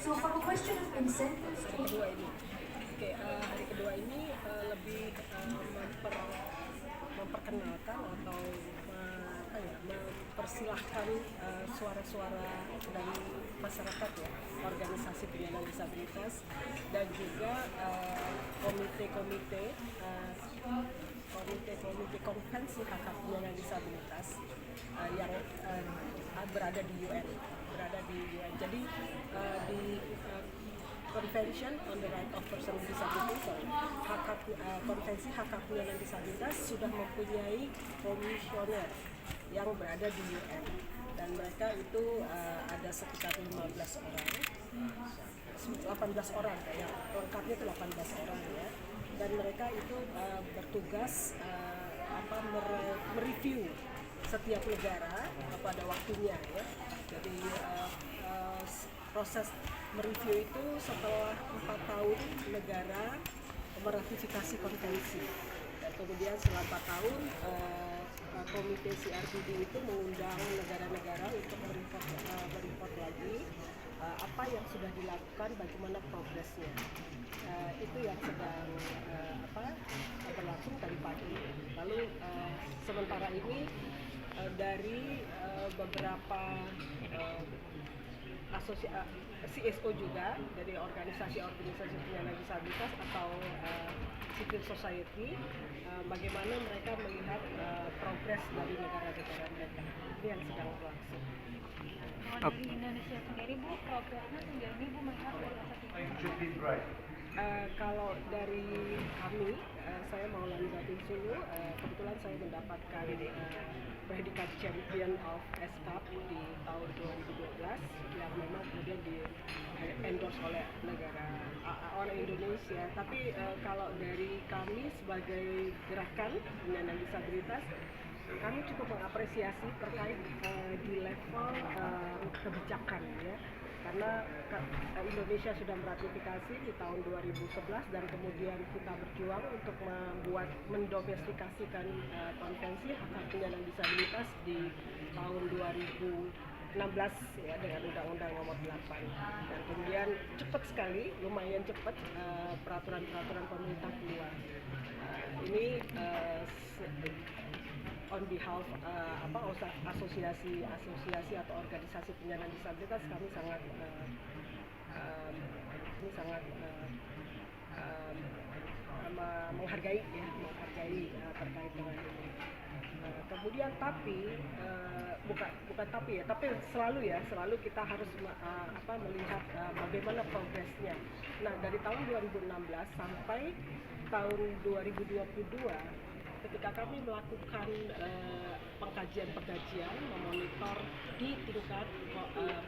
So from a question of consent, Hari kedua ini. Oke, hari kedua ini lebih memperkenalkan atau mempersilahkan suara-suara dari masyarakat ya, organisasi penyandang disabilitas dan juga komite-komite komite-komite konvensi hak hak penyandang disabilitas yang berada di UN. Jadi di Convention on the Right of Persons with Disabilities, konvensi hak hak penyandang disabilitas sudah mempunyai komisioner yang berada di UN dan mereka itu ada sekitar 18 orang ya, lengkapnya itu 18 orang ya, dan mereka itu bertugas mereview setiap negara pada waktunya ya. Jadi proses mereview itu setelah 4 tahun negara meratifikasi konvensi, dan kemudian setelah 4 tahun komite CRPD itu mengundang negara-negara untuk mereport lagi apa yang sudah dilakukan, bagaimana progresnya. Itu yang sedang berlangsung tadi pagi. Lalu sementara ini dari beberapa CSO juga dari organisasi penyandang disabilitas atau civil society, bagaimana mereka melihat progres dari negara-negara mereka. Ini yang sedang berlangsung. Kalau dari Indonesia sendiri Bu, progresnya sejauh ini Bu melihat dari Kalau dari kami, saya mau lanjutin dulu. Kebetulan saya mendapatkan predikat Champion of SCAP di tahun 2012 yang memang kemudian di endorse oleh negara oleh Indonesia. Tapi kalau dari kami sebagai gerakan penyandang disabilitas, kami cukup mengapresiasi terkait di level kebijakan ya, karena Indonesia sudah meratifikasi di tahun 2011 dan kemudian kita berjuang untuk mendomestikasikan konvensi hak hak penyandang disabilitas di tahun 2016 ya, dengan Undang-Undang Nomor 8, dan kemudian cepat sekali, lumayan cepat peraturan-peraturan pemerintah keluar. Ini on behalf asosiasi atau organisasi penyandang disabilitas, kami sangat menghargai terkait dengan ini. Kemudian tapi selalu kita harus melihat bagaimana progresnya. Nah, dari tahun 2016 sampai tahun 2022, ketika kami melakukan pengkajian, memonitor di tingkat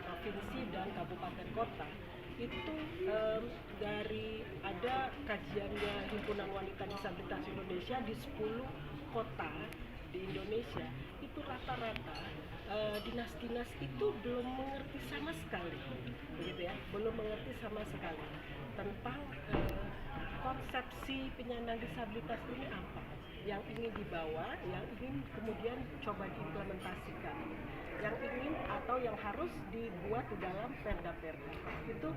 provinsi dan kabupaten kota, itu dari ada kajiannya Himpunan Wanita Disabilitas Indonesia di 10 kota di Indonesia, itu rata-rata dinas-dinas itu belum mengerti sama sekali, begitu ya, belum mengerti sama sekali tentang konsepsi penyandang disabilitas ini apa yang ingin dibawa, yang ingin kemudian coba diimplementasikan, yang ingin atau yang harus dibuat di dalam perda-perda. Itu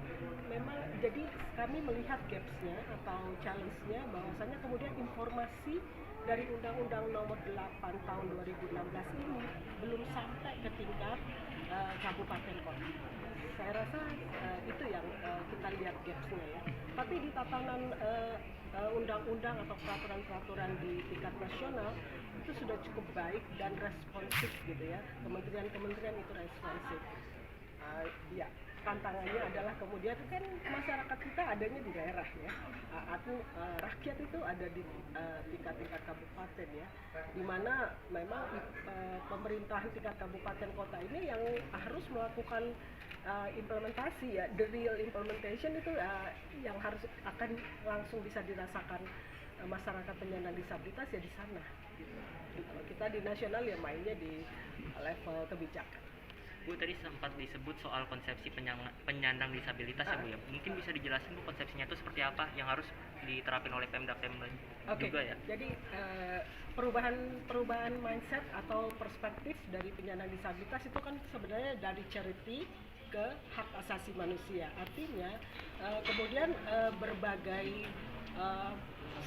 memang jadi kami melihat gaps-nya atau challenge-nya, bahwasanya kemudian informasi dari Undang-Undang Nomor 8 tahun 2016 ini belum sampai ke tingkat kabupaten kota. Saya rasa itu yang kita lihat gaps-nya ya. Tapi di tatanan undang-undang atau peraturan-peraturan di tingkat nasional itu sudah cukup baik dan responsif gitu ya. Kementerian-kementerian itu responsif. Ya, tantangannya adalah kemudian kan masyarakat kita adanya di daerah ya, atau rakyat itu ada di tingkat-tingkat kabupaten ya, di mana memang pemerintahan tingkat kabupaten kota ini yang harus melakukan implementasi ya, the real implementation itu yang harus akan langsung bisa dirasakan masyarakat penyandang disabilitas ya di sana gitu. Kalau kita di nasional ya mainnya di level kebijakan. Bu, tadi sempat disebut soal konsepsi penyandang disabilitas ya Bu ya. Mungkin bisa dijelasin Bu konsepsinya itu seperti apa yang harus diterapin oleh Pemda juga ya. Jadi perubahan mindset atau perspektif dari penyandang disabilitas itu kan sebenarnya dari charity ke hak asasi manusia. Artinya kemudian berbagai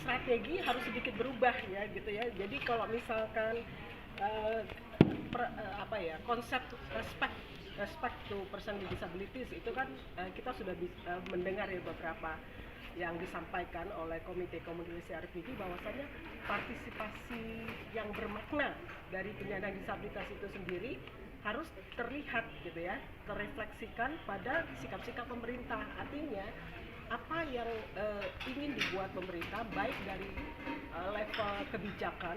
strategi harus sedikit berubah ya gitu ya. Jadi kalau misalkan konsep respect to person with disabilities itu kan kita sudah mendengar ya beberapa yang disampaikan oleh Komite Komunikasi RPD bahwasanya partisipasi yang bermakna dari penyandang disabilitas itu sendiri harus terlihat gitu ya, terrefleksikan pada sikap-sikap pemerintah. Artinya apa yang ingin dibuat pemerintah baik dari level kebijakan